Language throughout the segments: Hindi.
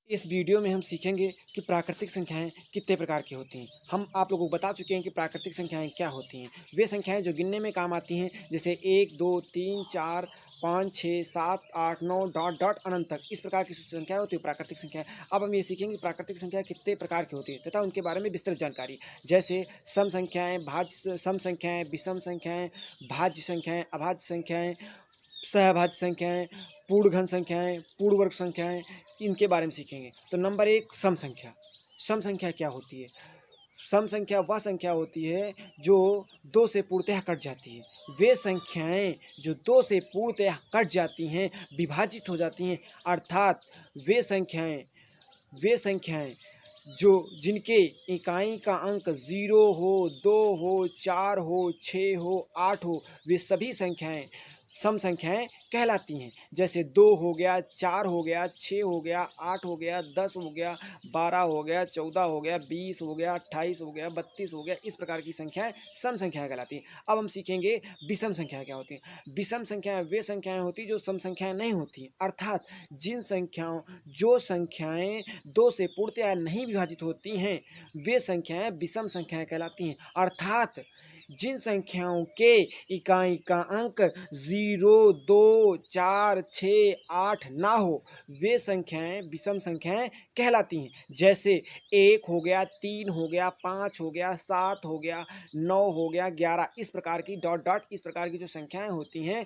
इस वीडियो में हम सीखेंगे कि प्राकृतिक संख्याएँ कितने प्रकार की होती हैं। हम आप लोगों को बता चुके हैं कि प्राकृतिक संख्याएँ क्या होती हैं। वे संख्याएँ जो गिनने में काम आती हैं, जैसे 1, 2, 3, 4, 5, 6, 7, 8, 9 डॉट डॉट अनंत तक। इस प्रकार की संख्याएँ होती हैं प्राकृतिक संख्याएँ। अब हम ये सीखेंगे प्राकृतिक संख्याएँ कितने प्रकार की होती हैं तथा उनके बारे में विस्तृत जानकारी। जैसे सम संख्याएँ, भाज्य सम संख्याएँ, विषम संख्याएँ, भाज्य संख्याएँ, अभाज्य संख्याएँ, सहभाज्य संख्याएँ, पूर्ण घन संख्याएँ, पूर्ण वर्ग संख्याएँ, इनके बारे में सीखेंगे। तो नंबर 1 सम संख्या। सम संख्या क्या होती है? सम संख्या वह संख्या होती है जो 2 से पूर्णतः कट जाती है। वे संख्याएँ जो 2 से पूर्णतः कट जाती हैं, विभाजित हो जाती हैं, अर्थात वे संख्याएँ वे संख्याएँ जो जिनके इकाई का अंक 0 हो, 2 हो, 4 हो, 6 हो, 8 हो, वे सभी संख्याएँ सम संख्याएँ कहलाती हैं। जैसे 2 हो गया, 4 हो गया, 6 हो गया, 8 हो गया, 10 हो गया, 12 हो गया, 14 हो गया, 20 हो गया, 28 हो गया, 32 हो गया, इस प्रकार की संख्याएँ सम संख्याएँ कहलाती हैं। अब हम सीखेंगे विषम संख्याएँ क्या होती हैं। विषम संख्याएँ वे संख्याएँ होती हैं जो सम संख्याएँ नहीं होती, अर्थात जो संख्याएँ 2 से पूर्णतः नहीं विभाजित होती हैं, वे संख्याएँ विषम संख्याएँ कहलाती हैं। अर्थात जिन संख्याओं के इकाई का अंक 0, 2, 4, 6, 8 ना हो, वे संख्याएँ विषम संख्याएँ कहलाती हैं। जैसे 1 हो गया, 3 हो गया, 5 हो गया, 7 हो गया, 9 हो गया, 11, इस प्रकार की डॉट डॉट इस प्रकार की जो संख्याएँ होती हैं,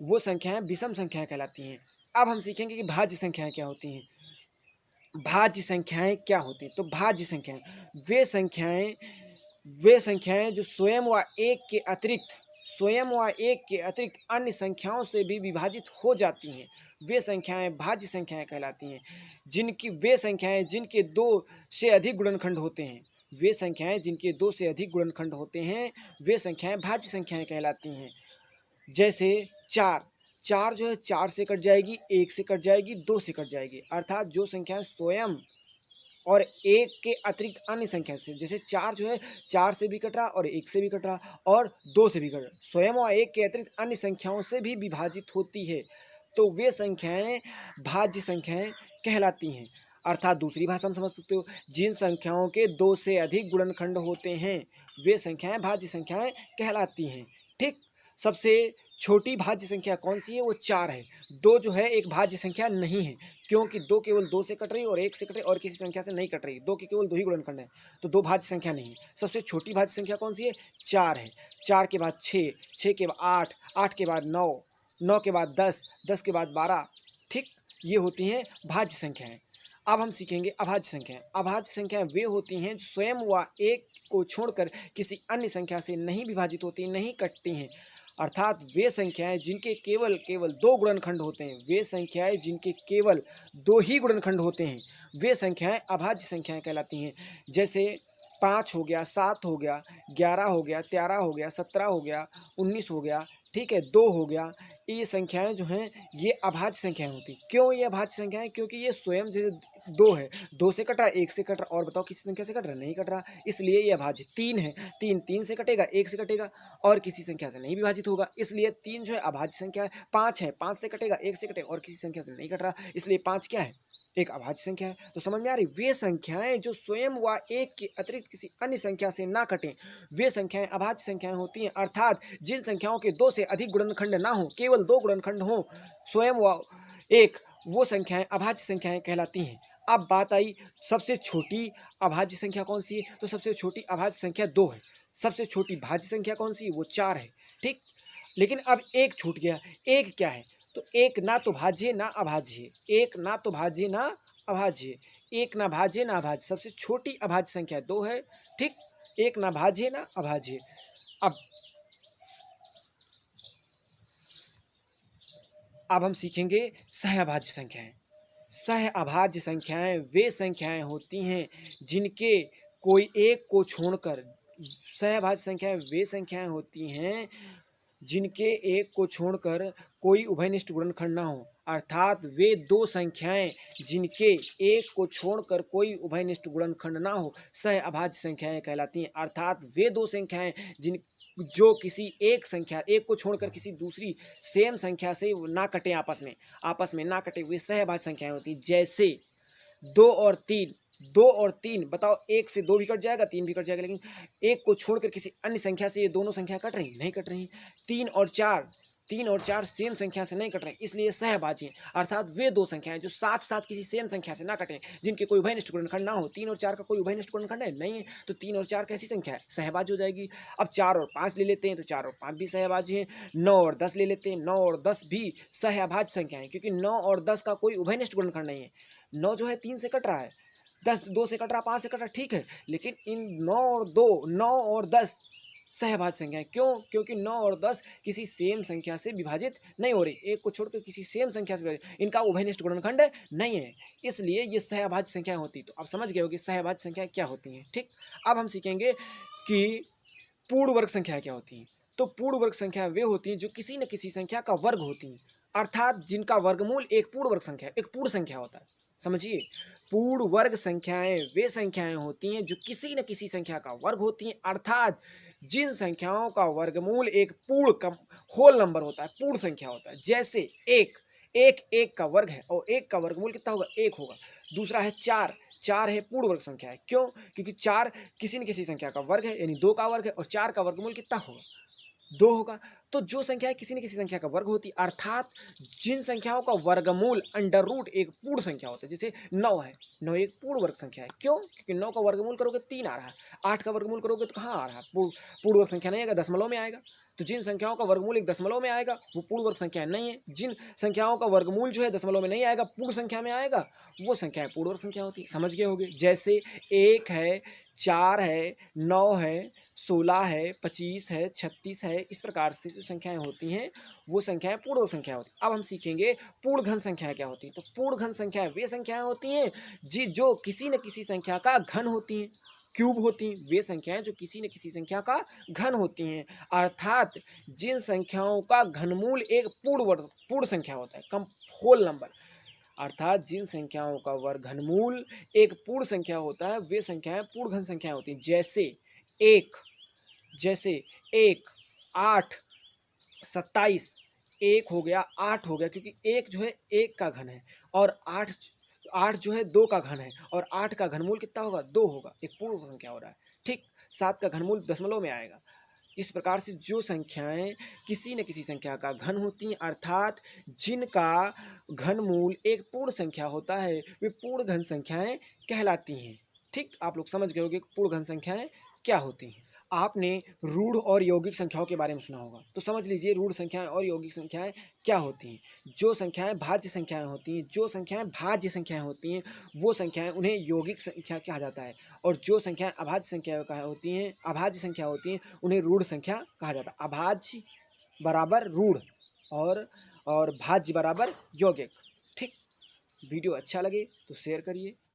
वो संख्याएँ विषम संख्याएँ कहलाती हैं। अब हम सीखेंगे कि भाज्य संख्याएँ क्या होती हैं। भाज्य संख्याएँ क्या होती हैं? तो भाज्य संख्याएँ वे संख्याएँ जो स्वयं व एक के अतिरिक्त अन्य संख्याओं से भी विभाजित हो जाती हैं, वे संख्याएँ भाज्य संख्याएँ कहलाती हैं। वे संख्याएँ जिनके 2 से अधिक गुणनखंड होते हैं, वे संख्याएँ भाज्य संख्याएँ कहलाती हैं। जैसे 4, 4 जो है 4 से कट जाएगी, 1 से कट जाएगी, 2 से कट जाएगी, अर्थात जो संख्याएँ स्वयं और 1 के अतिरिक्त अन्य संख्या से, जैसे 4 जो है 4 से भी कट रहा और 1 से भी कट रहा और 2 से भी कट रहा, स्वयं और 1 के अतिरिक्त अन्य संख्याओं से भी विभाजित होती है, तो वे संख्याएँ भाज्य संख्याएँ कहलाती हैं। अर्थात दूसरी भाषा में समझ सकते हो, जिन संख्याओं के 2 से अधिक गुणनखंड होते हैं, वे संख्याएँ भाज्य संख्याएँ कहलाती हैं। ठीक? सबसे छोटी भाज्य संख्या कौन सी है? वो 4 है। 2 जो है एक भाज्य संख्या नहीं है, क्योंकि 2 केवल 2 से कट रही है और 1 से कट रही है और किसी संख्या से नहीं कट रही है। 2 के केवल 2 ही गुणनखंड है, तो 2 भाज्य संख्या नहीं है। सबसे छोटी भाज्य संख्या कौन सी है? 4 है। 4 के बाद 6, 6 के बाद 8, 8 के बाद 9, 9 के बाद 10, 10 के बाद 12। ठीक? ये होती हैं भाज्य संख्याएँ। अब हम सीखेंगे अभाज्य संख्याएँ। अभाज्य संख्याएँ वे होती हैं जो स्वयं व 1 को छोड़कर किसी अन्य संख्या से नहीं विभाजित होती, नहीं कटती हैं। अर्थात वे संख्याएँ जिनके केवल 2 गुणनखंड होते हैं, वे संख्याएँ अभाज्य संख्याएँ कहलाती हैं। जैसे 5 हो गया, 7 हो गया, 11 हो गया, 13 हो गया, 17 हो गया, 19 हो गया, ठीक है, 2 हो गया। ये संख्याएँ जो हैं, ये अभाज्य संख्याएँ होती हैं। क्यों ये अभाज्य संख्या है? क्योंकि ये स्वयं जैसे 2 है, 2 से कट रहा, 1 से कट रहा, और बताओ किसी संख्या से कट रहा? नहीं कट रहा, इसलिए ये अभाज्य। 3 है, 3 से कटेगा, 1 से कटेगा और किसी संख्या से नहीं विभाजित होगा, इसलिए 3 जो है अभाज्य संख्या है। 5 है, 5 से कटेगा, 1 से कटेगा और किसी संख्या से नहीं कट रहा, इसलिए 5 क्या है? एक अभाज्य संख्या है। तो समझ में आ रही? वे संख्याएँ जो स्वयं व 1 के अतिरिक्त किसी अन्य संख्या से ना कटें, वे संख्याएँ अभाज्य संख्याएँ होती हैं। अर्थात जिन संख्याओं के 2 से अधिक गुणनखंड ना हो, केवल 2 गुणनखंड हों, स्वयं व 1, वो संख्याएँ अभाज्य संख्याएँ कहलाती हैं। अब बात आई सबसे छोटी अभाज्य संख्या कौन सी है? तो सबसे छोटी अभाज्य संख्या 2 है। सबसे छोटी भाज्य संख्या कौन सी है? वो 4 है। ठीक? लेकिन अब 1 छूट गया। 1 क्या है? तो 1 ना तो भाज्य ना अभाज्य है। 1 ना तो भाज्य ना अभाज्य है। 1 ना भाज्य ना अभाज्य। सबसे छोटी अभाज्य संख्या 2 है। ठीक? 1 ना भाज्य ना अभाज्य। अब हम सीखेंगे सहअभाज्य संख्याएँ। सहअभाज्य संख्याएँ वे संख्याएँ होती हैं जिनके कोई एक को छोड़कर सहअभाज्य संख्याएँ वे संख्याएँ होती हैं जिनके एक को छोड़कर कोई उभयनिष्ठ गुणनखंड ना हो, अर्थात वे 2 संख्याएँ जिनके एक को छोड़कर कोई उभयनिष्ठ गुणनखंड ना हो, सहअभाज्य संख्याएँ कहलाती हैं। अर्थात वे 2 संख्याएँ जो किसी एक को छोड़कर किसी दूसरी सेम संख्या से ना कटें, आपस में ना कटे, वे सहअभाज्य संख्याएँ होती हैं। जैसे 2 और 3, 2 और 3 बताओ, 1 से 2 भी कट जाएगा, 3 भी कट जाएगा, लेकिन 1 को छोड़कर किसी अन्य संख्या से ये दोनों संख्या कट रही? नहीं कट रही। 3 और 4 सेम संख्या से नहीं कट रहे, इसलिए सहभाज्य हैं। अर्थात वे दो संख्याएं जो साथ साथ किसी सेम संख्या से ना कटें, जिनके कोई उभयनिष्ठ गुणनखंड ना हो। 3 और 4 का कोई उभयनिष्ठ गुणनखंड है? नहीं है। तो 3 और 4 कैसी संख्या है? सहभाज्य हो जाएगी। अब 4 और 5 ले लेते हैं, तो 4 और 5 भी सहभाज्य हैं। 9 और 10 ले लेते हैं, 9 और 10 भी सहभाज्य संख्या है, क्योंकि 9 और 10 का कोई उभयनिष्ठ गुणनखंड नहीं है। 9 जो है 3 से कट रहा है, 10 2 से कट रहा, 5 से कट रहा, ठीक है, लेकिन इन 9 और 10 सहभाज्य संख्या है। क्यों? क्योंकि 9 और 10 किसी सेम संख्या से विभाजित नहीं हो रही, एक को छोड़कर किसी सेम संख्या से विभाजित, इनका उभयनिष्ठ गुणनखंड नहीं है, इसलिए ये सहभाज्य संख्याएं होती। तो आप समझ गए हो कि सहभाज्य संख्याएं क्या होती हैं। ठीक, अब हम सीखेंगे कि पूर्ण वर्ग संख्या क्या होती हैं। तो पूर्ण वर्ग संख्या वे होती हैं जो किसी न किसी संख्या का वर्ग होती हैं, अर्थात जिनका वर्गमूल एक पूर्ण वर्ग संख्या, एक पूर्ण संख्या होता है। समझिए, पूर्ण वर्ग संख्याएं वे संख्याएं होती हैं जो किसी न किसी संख्या का वर्ग होती हैं, अर्थात जिन संख्याओं का वर्गमूल एक पूर्ण कम होल नंबर होता है, पूर्ण संख्या होता है। जैसे एक का वर्ग है और एक का वर्गमूल कितना होगा? 1 होगा। दूसरा है 4, 4 है पूर्ण वर्ग संख्या है। क्यों? क्योंकि 4 किसी न किसी संख्या का वर्ग है, यानी 2 का वर्ग है, और 4 का वर्गमूल कितना होगा? 2 होगा। तो जो संख्या किसी न किसी संख्या का वर्ग होती, अर्थात जिन संख्याओं का वर्गमूल अंडर रूट एक पूर्ण संख्या होता है। जैसे 9 है, 9 एक पूर्ण वर्ग संख्या है। क्यों? क्योंकि 9 का वर्गमूल करोगे 3 आ रहा है, 8 का वर्गमूल करोगे तो कहाँ आ रहा है? पूर्ण वर्ग संख्या नहीं आएगा, दशमलव में आएगा। तो जिन संख्याओं का वर्गमूल एक दशमलव में आएगा वो पूर्ण वर्ग संख्या नहीं है। जिन संख्याओं का वर्गमूल जो है दशमलव में नहीं आएगा, पूर्ण संख्या में आएगा, वो संख्याएं पूर्ण वर्ग संख्या होती है। समझ गए होंगे। जैसे 1 है, 4 है, 9 है, 16 है, 25 है, 36 है, इस प्रकार से जो संख्याएं होती हैं वो संख्याएं पूर्ण वर्ग संख्या होती हैं। अब हम सीखेंगे पूर्ण घन संख्याएं क्या होती हैं। तो पूर्ण घन संख्याएं वे संख्याएं होती हैं जो किसी न किसी संख्या का घन होती हैं, क्यूब होती हैं। वे संख्याएं जो किसी न किसी संख्या का घन होती हैं, अर्थात जिन संख्याओं का घनमूल एक पूर्ण संख्या होता है, कम होल नंबर, अर्थात जिन संख्याओं का वर्ग घनमूल एक पूर्ण संख्या होता है, वे संख्याएं पूर्ण घन संख्याएं होती हैं। जैसे 1 8 27, 1 हो गया, 8 हो गया, क्योंकि 1 जो है 1 का घन है, और 8 जो है 2 का घन है, और 8 का घनमूल कितना होगा? 2 होगा, एक पूर्ण संख्या हो रहा है। ठीक, 7 का घनमूल दशमलव में आएगा। इस प्रकार से जो संख्याएं किसी न किसी संख्या का घन होती हैं, अर्थात जिनका घनमूल एक पूर्ण संख्या होता है, वे पूर्ण घन संख्याएं कहलाती हैं। ठीक, आप लोग समझ गए होंगे पूर्ण घन संख्याएं क्या होती हैं। आपने रूढ़ और यौगिक संख्याओं के बारे में सुना होगा, तो समझ लीजिए रूढ़ संख्याएं और यौगिक संख्याएं क्या होती हैं। जो संख्याएं भाज्य संख्याएं होती हैं, वो संख्याएं उन्हें यौगिक संख्या कहा जाता है, और जो संख्याएं अभाज्य संख्या होती हैं उन्हें रूढ़ संख्या कहा जाता है। अभाज्य बराबर रूढ़ और भाज्य बराबर यौगिक। ठीक, वीडियो अच्छा लगे तो शेयर करिए।